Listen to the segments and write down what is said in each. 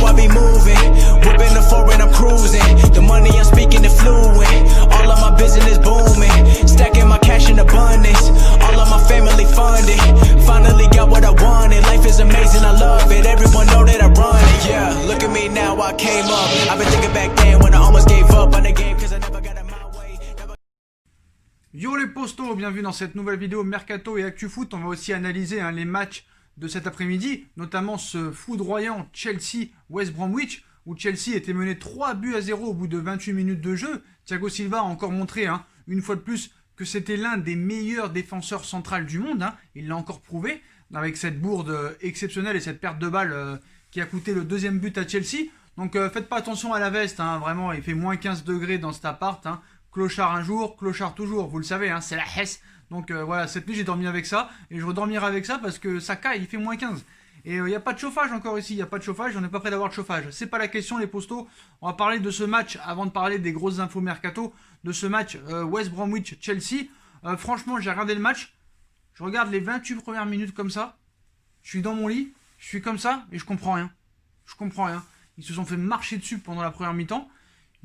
I be moving. Whipping the foreign, I'm cruising. The money I'm speaking is fluent. All of my business booming. Stacking my cash in abundance. All of my family funded. Finally got what I wanted. Life is amazing, I love it. Everyone know that I run it. Yeah, look at me now, I came up. I've been thinking back then when I almost gave up on the game cause I never got it my way. Yo les postos, bienvenue dans cette nouvelle vidéo Mercato et ActuFoot. On va aussi analyser les matchs de cet après-midi, notamment ce foudroyant Chelsea-West Bromwich, où Chelsea était mené 3-0 au bout de 28 minutes de jeu. Thiago Silva a encore montré, une fois de plus, que c'était l'un des meilleurs défenseurs centrales du monde. Il l'a encore prouvé, avec cette bourde exceptionnelle et cette perte de balle qui a coûté le deuxième but à Chelsea. Donc faites pas attention à la veste, vraiment, il fait moins 15 degrés dans cet appart. Clochard un jour, clochard toujours, vous le savez, c'est la Hesse. Donc voilà, cette nuit j'ai dormi avec ça, et je redormirai avec ça parce que ça caille, il fait moins 15. Et il n'y a pas de chauffage encore ici, il n'y a pas de chauffage, on n'est pas prêt d'avoir de chauffage. C'est pas la question les postos, on va parler de ce match, avant de parler des grosses infos mercato, de ce match West Bromwich-Chelsea. Franchement, j'ai regardé le match, je regarde les 28 premières minutes comme ça, je suis dans mon lit, je suis comme ça, et je comprends rien. Je comprends rien. Ils se sont fait marcher dessus pendant la première mi-temps.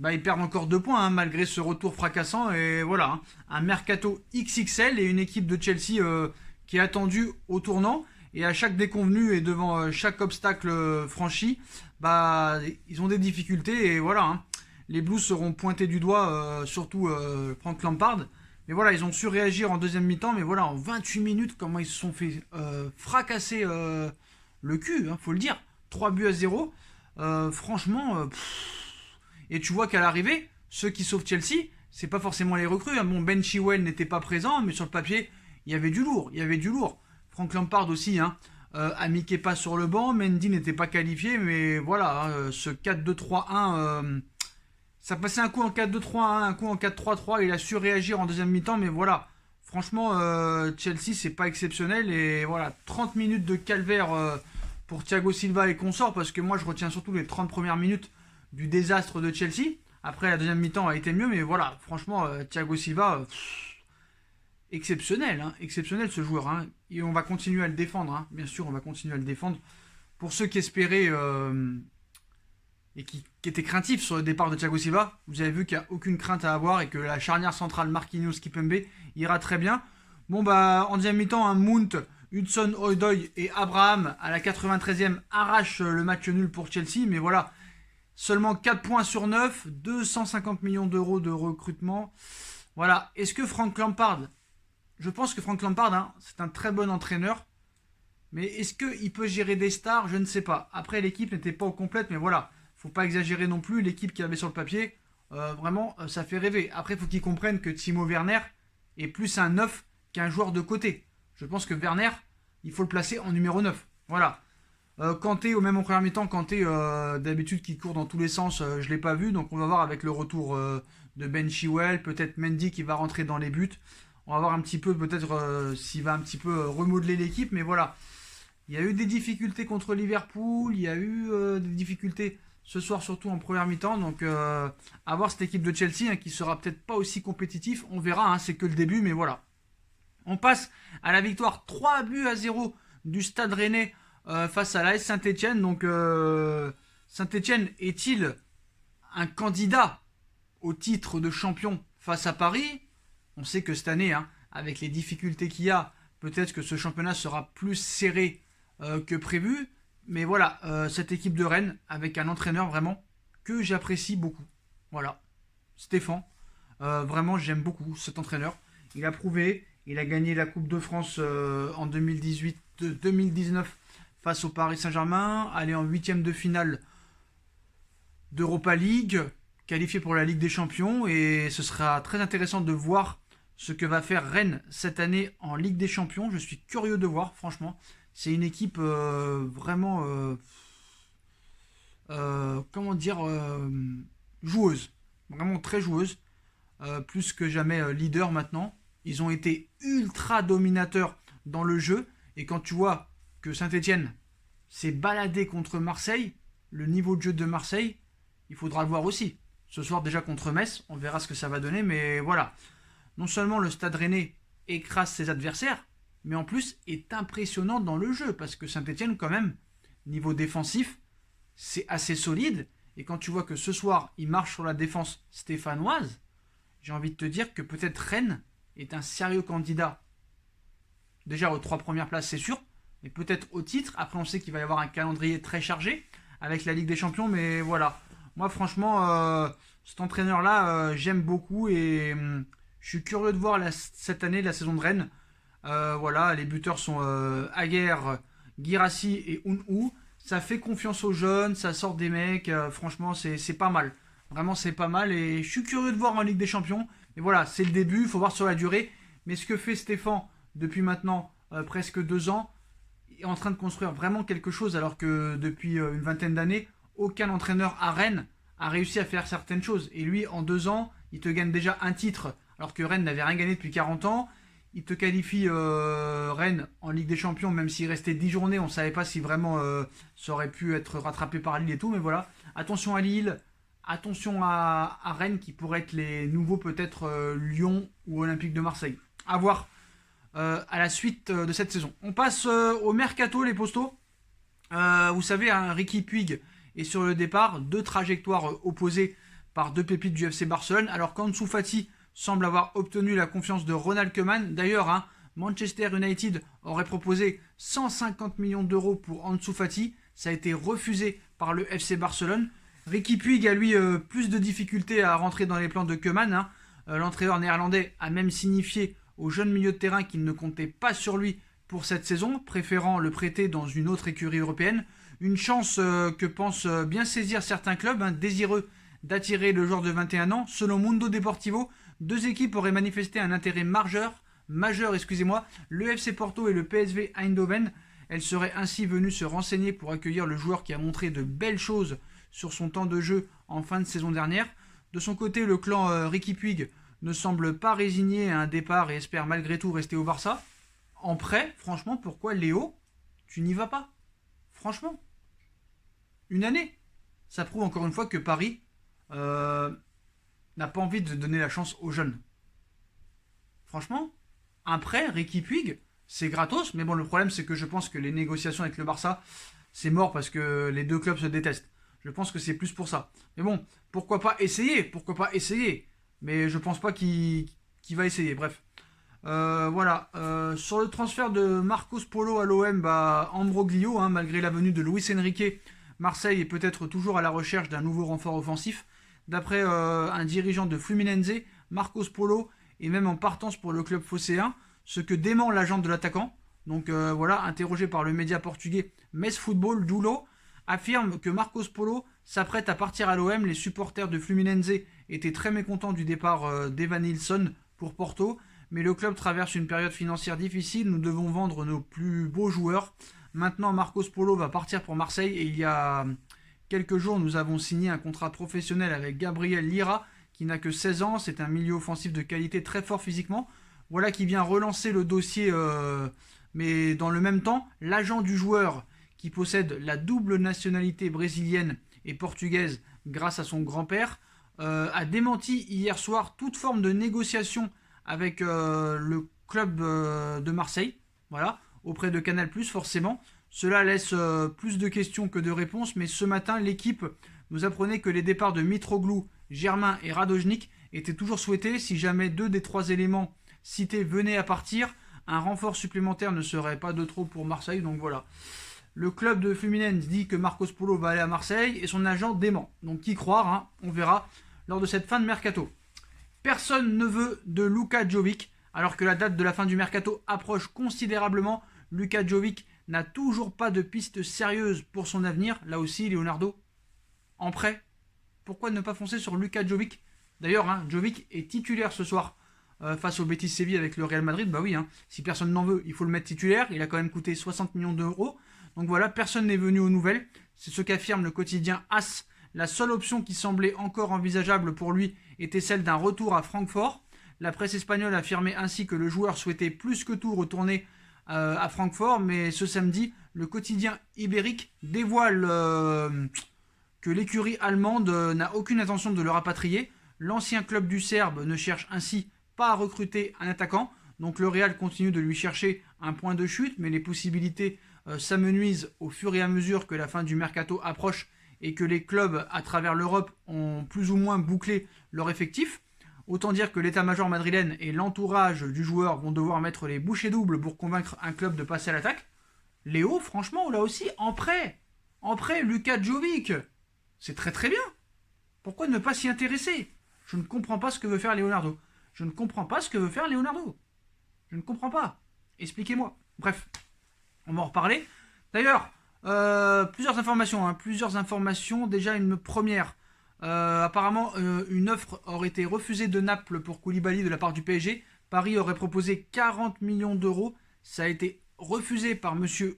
Ils perdent encore 2 points malgré ce retour fracassant. Et voilà, un mercato XXL et une équipe de Chelsea qui est attendue au tournant. Et à chaque déconvenue et devant chaque obstacle franchi, ils ont des difficultés. Et voilà, les Blues seront pointés du doigt, surtout Frank Lampard. Mais voilà, ils ont su réagir en deuxième mi-temps. Mais voilà, en 28 minutes, comment ils se sont fait fracasser le cul, faut le dire. 3-0. Franchement... Et tu vois qu'à l'arrivée, ceux qui sauvent Chelsea, c'est pas forcément les recrues. Bon, Ben Chilwell n'était pas présent, mais sur le papier, il y avait du lourd. Frank Lampard aussi, Ami Kepa sur le banc, Mendy n'était pas qualifié, mais voilà, ce 4-2-3-1, ça passait un coup en 4-2-3-1, un coup en 4-3-3, il a su réagir en deuxième mi-temps, mais voilà, franchement, Chelsea, c'est pas exceptionnel, et voilà, 30 minutes de calvaire pour Thiago Silva et consorts, parce que moi, je retiens surtout les 30 premières minutes du désastre de Chelsea. Après, la deuxième mi-temps a été mieux, mais voilà, franchement, Thiago Silva, exceptionnel, exceptionnel ce joueur, et on va continuer à le défendre, bien sûr, on va continuer à le défendre. Pour ceux qui espéraient et qui étaient craintifs sur le départ de Thiago Silva, vous avez vu qu'il n'y a aucune crainte à avoir et que la charnière centrale Marquinhos-Kimpembe ira très bien. Bon, en deuxième mi-temps, Mount, Hudson-Odoi et Abraham à la 93e arrachent le match nul pour Chelsea, mais voilà, seulement 4 points sur 9, 250 millions d'euros de recrutement. Voilà. Est-ce que Frank Lampard, je pense que Frank Lampard, c'est un très bon entraîneur. Mais est-ce qu'il peut gérer des stars? Je ne sais pas. Après, l'équipe n'était pas au complète, mais voilà. Faut pas exagérer non plus. L'équipe qu'il avait sur le papier, vraiment, ça fait rêver. Après, il faut qu'ils comprennent que Timo Werner est plus un 9 qu'un joueur de côté. Je pense que Werner, il faut le placer en numéro 9. Voilà. Kanté, au même en première mi-temps, Kanté, d'habitude qui court dans tous les sens, je ne l'ai pas vu, donc on va voir avec le retour de Ben Chilwell, peut-être Mendy qui va rentrer dans les buts. On va voir un petit peu, peut-être s'il va un petit peu remodeler l'équipe, mais voilà. Il y a eu des difficultés contre Liverpool, il y a eu des difficultés ce soir, surtout en première mi-temps, donc à voir cette équipe de Chelsea qui sera peut-être pas aussi compétitif, on verra, c'est que le début, mais voilà. On passe à la victoire 3-0 du Stade Rennais face à l'AS Saint-Etienne. Donc Saint-Etienne est-il un candidat au titre de champion face à Paris? On sait que cette année, avec les difficultés qu'il y a, peut-être que ce championnat sera plus serré que prévu. Mais voilà, cette équipe de Rennes, avec un entraîneur vraiment que j'apprécie beaucoup. Voilà, Stéphane. Vraiment, j'aime beaucoup cet entraîneur. Il a prouvé, il a gagné la Coupe de France en 2018-2019 face au Paris Saint-Germain, aller en 8e de finale d'Europa League, qualifié pour la Ligue des Champions, et ce sera très intéressant de voir ce que va faire Rennes cette année en Ligue des Champions. Je suis curieux de voir, franchement. C'est une équipe vraiment, joueuse, vraiment très joueuse, plus que jamais leader maintenant. Ils ont été ultra dominateurs dans le jeu, et quand tu vois que Saint-Etienne s'est baladé contre Marseille, le niveau de jeu de Marseille, il faudra le voir aussi. Ce soir déjà contre Metz, on verra ce que ça va donner, mais voilà. Non seulement le Stade Rennais écrase ses adversaires, mais en plus est impressionnant dans le jeu, parce que Saint-Etienne quand même, niveau défensif, c'est assez solide. Et quand tu vois que ce soir, il marche sur la défense stéphanoise, j'ai envie de te dire que peut-être Rennes est un sérieux candidat. Déjà aux 3 premières places, c'est sûr, mais peut-être au titre. Après, on sait qu'il va y avoir un calendrier très chargé avec la Ligue des Champions, mais voilà. Moi, franchement, cet entraîneur-là, j'aime beaucoup et je suis curieux de voir cette année la saison de Rennes. Voilà, les buteurs sont Aguerre, Guirassy et Unhou. Ça fait confiance aux jeunes, ça sort des mecs. Franchement, c'est pas mal. Vraiment, c'est pas mal et je suis curieux de voir en Ligue des Champions. Mais voilà, c'est le début, il faut voir sur la durée. Mais ce que fait Stéphane depuis maintenant presque 2 ans, est en train de construire vraiment quelque chose alors que depuis une vingtaine d'années, aucun entraîneur à Rennes a réussi à faire certaines choses. Et lui, en 2 ans, il te gagne déjà un titre alors que Rennes n'avait rien gagné depuis 40 ans. Il te qualifie Rennes en Ligue des Champions, même s'il restait 10 journées, on ne savait pas si vraiment ça aurait pu être rattrapé par Lille et tout, mais voilà. Attention à Lille, attention à Rennes qui pourraient être les nouveaux peut-être Lyon ou Olympique de Marseille. À voir à la suite de cette saison. On passe au mercato, les postos. Vous savez, hein, Riqui Puig est sur le départ, 2 trajectoires opposées par 2 pépites du FC Barcelone, alors qu'Ansu Fati semble avoir obtenu la confiance de Ronald Koeman. D'ailleurs, hein, Manchester United aurait proposé 150 millions d'euros pour Ansu Fati. Ça a été refusé par le FC Barcelone. Riqui Puig a lui plus de difficultés à rentrer dans les plans de Koeman. Hein. L'entraîneur néerlandais a même signifié au jeune milieu de terrain qu'il ne comptait pas sur lui pour cette saison, préférant le prêter dans une autre écurie européenne. Une chance que pensent bien saisir certains clubs, hein, désireux d'attirer le joueur de 21 ans. Selon Mundo Deportivo, 2 équipes auraient manifesté un intérêt majeur, le FC Porto et le PSV Eindhoven. Elles seraient ainsi venues se renseigner pour accueillir le joueur qui a montré de belles choses sur son temps de jeu en fin de saison dernière. De son côté, le clan Riqui Puig ne semble pas résigné à un départ et espère malgré tout rester au Barça. En prêt, franchement, pourquoi Léo, tu n'y vas pas? Franchement, une année. Ça prouve encore une fois que Paris n'a pas envie de donner la chance aux jeunes. Franchement, un prêt, Riqui Puig, c'est gratos, mais bon, le problème c'est que je pense que les négociations avec le Barça, c'est mort parce que les 2 clubs se détestent. Je pense que c'est plus pour ça. Mais bon, pourquoi pas essayer, mais je pense pas qu'il va essayer, bref. Voilà, sur le transfert de Marcos Polo à l'OM, Ambroglio, hein, malgré la venue de Luis Enrique, Marseille est peut-être toujours à la recherche d'un nouveau renfort offensif. D'après un dirigeant de Fluminense, Marcos Polo est même en partance pour le club phocéen, ce que dément l'agent de l'attaquant. Donc voilà, interrogé par le média portugais Mes Football, Dulo affirme que Marcos Polo s'apprête à partir à l'OM. Les supporters de Fluminense étaient très mécontents du départ d'Evanilson pour Porto, mais le club traverse une période financière difficile, nous devons vendre nos plus beaux joueurs. Maintenant, Marcos Polo va partir pour Marseille et il y a quelques jours, nous avons signé un contrat professionnel avec Gabriel Lira, qui n'a que 16 ans. C'est un milieu offensif de qualité, très fort physiquement. Voilà qui vient relancer le dossier, mais dans le même temps, l'agent du joueur, qui possède la double nationalité brésilienne et portugaise grâce à son grand-père, a démenti hier soir toute forme de négociation avec le club de Marseille, voilà, auprès de Canal+, forcément. Cela laisse plus de questions que de réponses, mais ce matin, l'équipe nous apprenait que les départs de Mitroglou, Germain et Radojnik étaient toujours souhaités. Si jamais 2 des 3 éléments cités venaient à partir, un renfort supplémentaire ne serait pas de trop pour Marseille, donc voilà. Le club de Fluminense dit que Marcos Polo va aller à Marseille et son agent dément. Donc qui croire, hein, on verra lors de cette fin de mercato. Personne ne veut de Luka Jovic, alors que la date de la fin du mercato approche considérablement. Luka Jovic n'a toujours pas de piste sérieuse pour son avenir. Là aussi, Leonardo, en prêt. Pourquoi ne pas foncer sur Luka Jovic? D'ailleurs, hein, Jovic est titulaire ce soir face au Betis Séville avec le Real Madrid. Bah oui, hein, si personne n'en veut, il faut le mettre titulaire. Il a quand même coûté 60 millions d'euros. Donc voilà, personne n'est venu aux nouvelles. C'est ce qu'affirme le quotidien AS. La seule option qui semblait encore envisageable pour lui était celle d'un retour à Francfort. La presse espagnole affirmait ainsi que le joueur souhaitait plus que tout retourner à Francfort, mais ce samedi, le quotidien ibérique dévoile que l'écurie allemande n'a aucune intention de le rapatrier. L'ancien club du Serbe ne cherche ainsi pas à recruter un attaquant, donc le Real continue de lui chercher un point de chute, mais les possibilités s'amenuisent au fur et à mesure que la fin du mercato approche et que les clubs à travers l'Europe ont plus ou moins bouclé leur effectif. Autant dire que l'état-major madrilène et l'entourage du joueur vont devoir mettre les bouchées doubles pour convaincre un club de passer à l'attaque. Léo, franchement, là aussi, en prêt, Luka Jovic, c'est très très bien. Pourquoi ne pas s'y intéresser? Je ne comprends pas ce que veut faire Leonardo. Je ne comprends pas. Expliquez-moi. Bref, on va en reparler. D'ailleurs, plusieurs informations. Déjà, une première. Apparemment, une offre aurait été refusée de Naples pour Koulibaly de la part du PSG. Paris aurait proposé 40 millions d'euros. Ça a été refusé par monsieur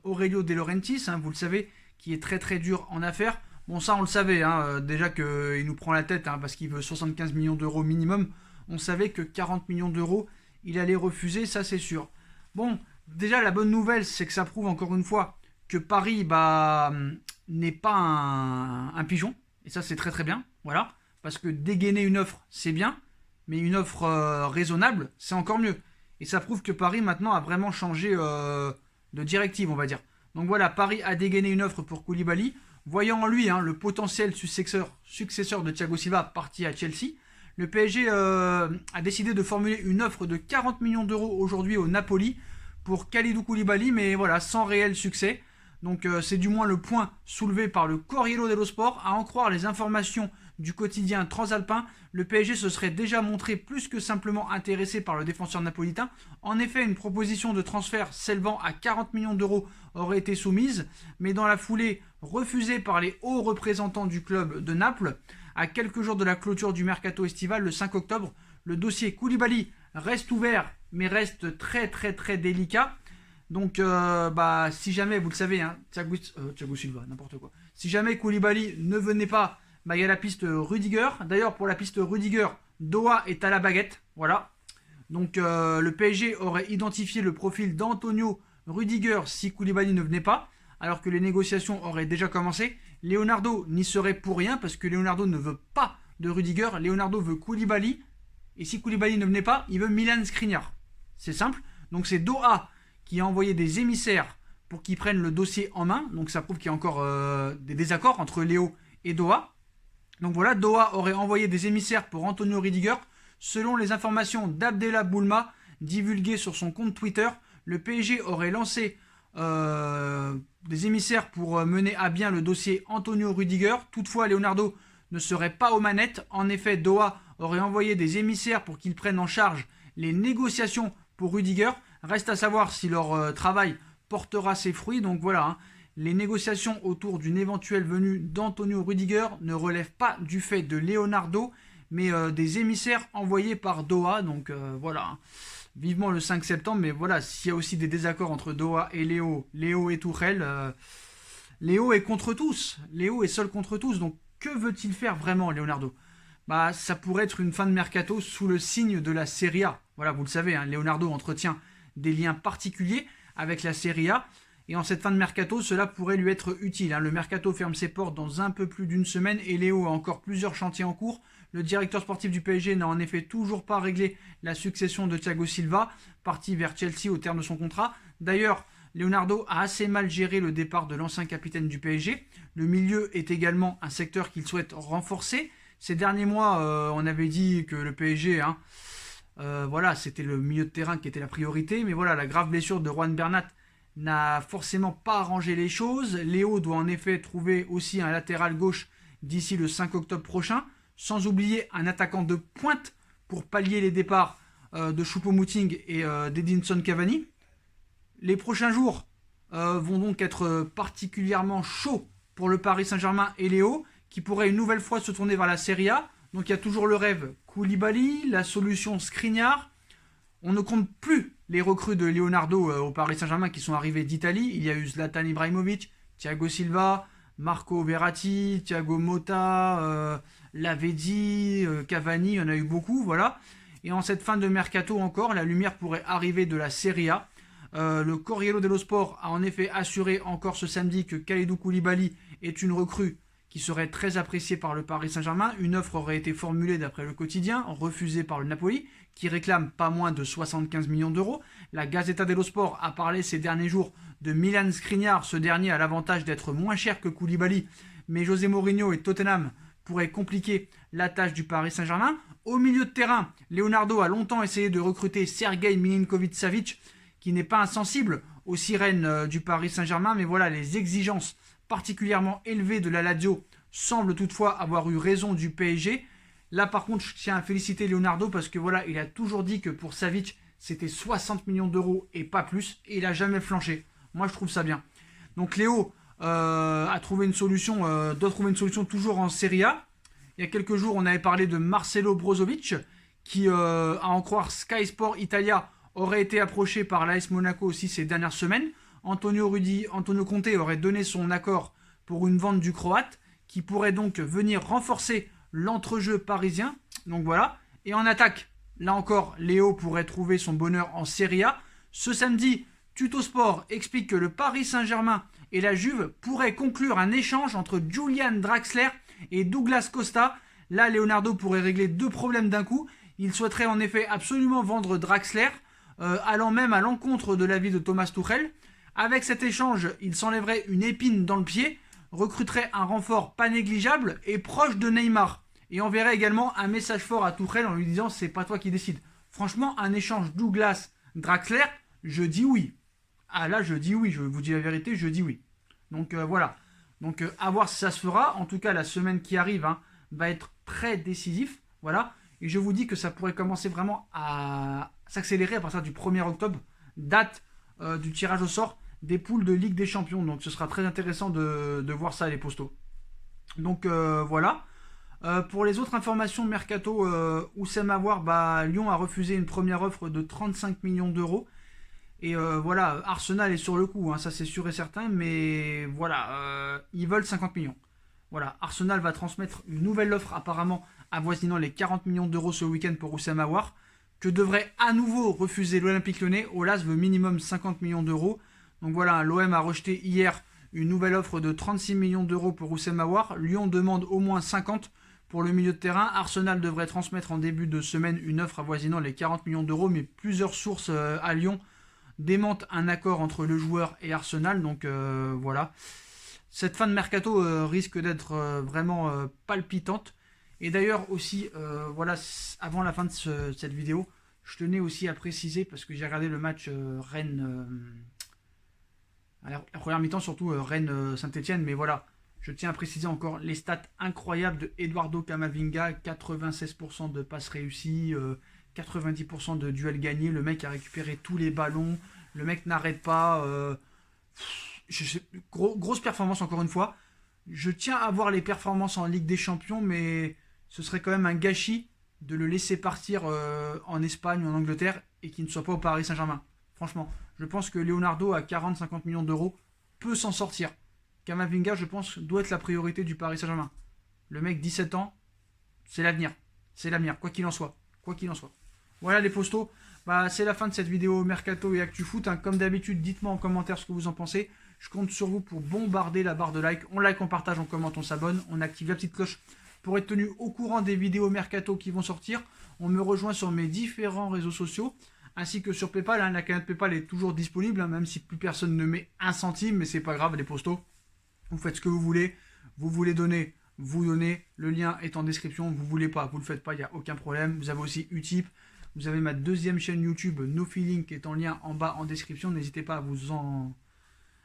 Aurelio De Laurentiis, vous le savez, qui est très très dur en affaires. Bon, ça on le savait, déjà qu'il nous prend la tête parce qu'il veut 75 millions d'euros minimum. On savait que 40 millions d'euros, il allait refuser, ça c'est sûr. Bon, déjà la bonne nouvelle, c'est que ça prouve encore une fois que Paris n'est pas un pigeon. Et ça c'est très très bien, voilà. Parce que dégainer une offre, c'est bien, mais une offre raisonnable, c'est encore mieux. Et ça prouve que Paris maintenant a vraiment changé de directive, on va dire. Donc voilà, Paris a dégainé une offre pour Koulibaly, voyant en lui le potentiel successeur de Thiago Silva parti à Chelsea. Le PSG a décidé de formuler une offre de 40 millions d'euros aujourd'hui au Napoli pour Kalidou Koulibaly, mais voilà, sans réel succès. Donc c'est du moins le point soulevé par le Corriere dello Sport. À en croire les informations du quotidien transalpin, le PSG se serait déjà montré plus que simplement intéressé par le défenseur napolitain. En effet, une proposition de transfert s'élevant à 40 millions d'euros aurait été soumise, mais dans la foulée refusée par les hauts représentants du club de Naples. À quelques jours de la clôture du mercato estival, le 5 octobre, le dossier Koulibaly reste ouvert, mais reste très très très délicat. Donc, si jamais, vous le savez, Thiago Silva, n'importe quoi. Si jamais Koulibaly ne venait pas, il y a la piste Rudiger. D'ailleurs, pour la piste Rudiger, Doha est à la baguette. Voilà. Donc, le PSG aurait identifié le profil d'Antonio Rudiger si Koulibaly ne venait pas, alors que les négociations auraient déjà commencé. Leonardo n'y serait pour rien, parce que Leonardo ne veut pas de Rudiger. Leonardo veut Koulibaly. Et si Koulibaly ne venait pas, il veut Milan Skriniar. C'est simple. Donc, c'est Doha qui a envoyé des émissaires pour qu'ils prennent le dossier en main. Donc ça prouve qu'il y a encore des désaccords entre Léo et Doha. Donc voilà, Doha aurait envoyé des émissaires pour Antonio Rudiger. Selon les informations d'Abdellah Boulma, divulguées sur son compte Twitter, le PSG aurait lancé des émissaires pour mener à bien le dossier Antonio Rudiger. Toutefois, Leonardo ne serait pas aux manettes. En effet, Doha aurait envoyé des émissaires pour qu'ils prennent en charge les négociations pour Rudiger. Reste à savoir si leur travail portera ses fruits. Donc voilà, les négociations autour d'une éventuelle venue d'Antonio Rudiger ne relèvent pas du fait de Leonardo, mais des émissaires envoyés par Doha. Donc voilà, vivement le 5 septembre. Mais voilà, s'il y a aussi des désaccords entre Doha et Léo et Tuchel, Léo est contre tous. Léo est seul contre tous. Donc que veut-il faire vraiment, Leonardo? Ça pourrait être une fin de mercato sous le signe de la Serie A. Voilà, vous le savez, Leonardo entretient des liens particuliers avec la Serie A. Et en cette fin de mercato, cela pourrait lui être utile. Le mercato ferme ses portes dans un peu plus d'une semaine et Léo a encore plusieurs chantiers en cours. Le directeur sportif du PSG n'a en effet toujours pas réglé la succession de Thiago Silva, parti vers Chelsea au terme de son contrat. D'ailleurs, Leonardo a assez mal géré le départ de l'ancien capitaine du PSG. Le milieu est également un secteur qu'il souhaite renforcer. Ces derniers mois, on avait dit que le PSG... c'était le milieu de terrain qui était la priorité, mais voilà, la grave blessure de Juan Bernat n'a forcément pas arrangé les choses. Léo doit en effet trouver aussi un latéral gauche d'ici le 5 octobre prochain, sans oublier un attaquant de pointe pour pallier les départs de Choupo-Moting et d'Edinson Cavani. Les prochains jours vont donc être particulièrement chauds pour le Paris Saint-Germain et Léo, qui pourrait une nouvelle fois se tourner vers la Serie A. Donc il y a toujours le rêve Koulibaly, la solution Skriniar. On ne compte plus les recrues de Leonardo au Paris Saint-Germain qui sont arrivés d'Italie. Il y a eu Zlatan Ibrahimovic, Thiago Silva, Marco Verratti, Thiago Motta, Lavezzi, Cavani, il y en a eu beaucoup, voilà. Et en cette fin de mercato encore, la lumière pourrait arriver de la Serie A. Le Corriere dello Sport a en effet assuré encore ce samedi que Kalidou Koulibaly est une recrue qui serait très appréciée par le Paris Saint-Germain. Une offre aurait été formulée d'après le quotidien, refusée par le Napoli, qui réclame pas moins de 75 millions d'euros. La Gazzetta dello Sport a parlé ces derniers jours de Milan Skriniar. Ce dernier a l'avantage d'être moins cher que Koulibaly, mais José Mourinho et Tottenham pourraient compliquer la tâche du Paris Saint-Germain. Au milieu de terrain, Leonardo a longtemps essayé de recruter Sergei Milinkovic-Savic, qui n'est pas insensible aux sirènes du Paris Saint-Germain, mais voilà, les exigences particulièrement élevées de la Lazio semblent toutefois avoir eu raison du PSG. Là par contre, je tiens à féliciter Leonardo parce que voilà, il a toujours dit que pour Savic, c'était 60 millions d'euros et pas plus, et il n'a jamais flanché. Moi, je trouve ça bien. Donc Léo doit trouver une solution toujours en Serie A. Il y a quelques jours, on avait parlé de Marcelo Brozovic, qui, à en croire Sky Sport Italia, aurait été approché par l'AS Monaco aussi ces dernières semaines. Antonio Conte aurait donné son accord pour une vente du Croate, qui pourrait donc venir renforcer l'entrejeu parisien. Donc voilà. Et en attaque, là encore, Léo pourrait trouver son bonheur en Serie A. Ce samedi, Tutosport explique que le Paris Saint-Germain et la Juve pourraient conclure un échange entre Julian Draxler et Douglas Costa. Là, Leonardo pourrait régler 2 problèmes d'un coup. Il souhaiterait en effet absolument vendre Draxler, allant même à l'encontre de l'avis de Thomas Tuchel. Avec cet échange, il s'enlèverait une épine dans le pied, recruterait un renfort pas négligeable et proche de Neymar, et enverrait également un message fort à Tuchel en lui disant c'est pas toi qui décides. Franchement, un échange Douglas-Draxler, je dis oui. Ah là, je dis oui, je vous dis la vérité, je dis oui. Donc voilà. Donc à voir si ça se fera. En tout cas, la semaine qui arrive va être très décisif. Voilà. Et je vous dis que ça pourrait commencer vraiment à s'accélérer à partir du 1er octobre, date du tirage au sort des poules de Ligue des Champions. Donc ce sera très intéressant de voir ça, les postos. Donc voilà. Pour les autres informations mercato, Oussem Aouar, Lyon a refusé une première offre de 35 millions d'euros. Et voilà, Arsenal est sur le coup, ça c'est sûr et certain, mais voilà, ils veulent 50 millions. Voilà, Arsenal va transmettre une nouvelle offre apparemment avoisinant les 40 millions d'euros ce week-end pour Oussem Aouar, que devrait à nouveau refuser l'Olympique Lyonnais. Aulas veut minimum 50 millions d'euros. Donc voilà, l'OM a rejeté hier une nouvelle offre de 36 millions d'euros pour Oussem Aouar. Lyon demande au moins 50 pour le milieu de terrain. Arsenal devrait transmettre en début de semaine une offre avoisinant les 40 millions d'euros, mais plusieurs sources à Lyon démente un accord entre le joueur et Arsenal. Donc voilà, cette fin de mercato risque d'être vraiment palpitante. Et d'ailleurs aussi, voilà, avant la fin de cette vidéo, je tenais aussi à préciser, parce que j'ai regardé le match Rennes, la première mi-temps surtout, Rennes-Saint-Etienne, mais voilà, je tiens à préciser encore les stats incroyables de Eduardo Camavinga, 96% de passes réussies, 90% de duels gagnés, le mec a récupéré tous les ballons, le mec n'arrête pas, grosse performance encore une fois. Je tiens à voir les performances en Ligue des Champions, mais ce serait quand même un gâchis de le laisser partir en Espagne ou en Angleterre et qu'il ne soit pas au Paris Saint-Germain. Franchement, je pense que Leonardo à 40-50 millions d'euros peut s'en sortir. Camavinga, je pense, doit être la priorité du Paris Saint-Germain. Le mec, 17 ans, c'est l'avenir. C'est l'avenir, quoi qu'il en soit. Quoi qu'il en soit. Voilà les postos. C'est la fin de cette vidéo Mercato et Actu Foot. Comme d'habitude, dites-moi en commentaire ce que vous en pensez. Je compte sur vous pour bombarder la barre de like. On like, on partage, on commente, on s'abonne. On active la petite cloche pour être tenu au courant des vidéos Mercato qui vont sortir. On me rejoint sur mes différents réseaux sociaux, ainsi que sur Paypal. La cagnotte Paypal est toujours disponible, même si plus personne ne met un centime, mais c'est pas grave les postos. Vous faites ce que vous voulez. Vous voulez donner, vous donnez. Le lien est en description. Vous voulez pas, vous le faites pas, il n'y a aucun problème. Vous avez aussi Utip. Vous avez ma deuxième chaîne YouTube, No Feeling, qui est en lien en bas en description. N'hésitez pas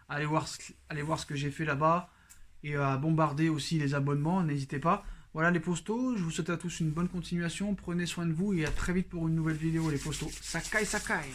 à aller voir ce que j'ai fait là-bas et à bombarder aussi les abonnements. N'hésitez pas. Voilà les postos. Je vous souhaite à tous une bonne continuation. Prenez soin de vous et à très vite pour une nouvelle vidéo les postos. Sakai Sakai.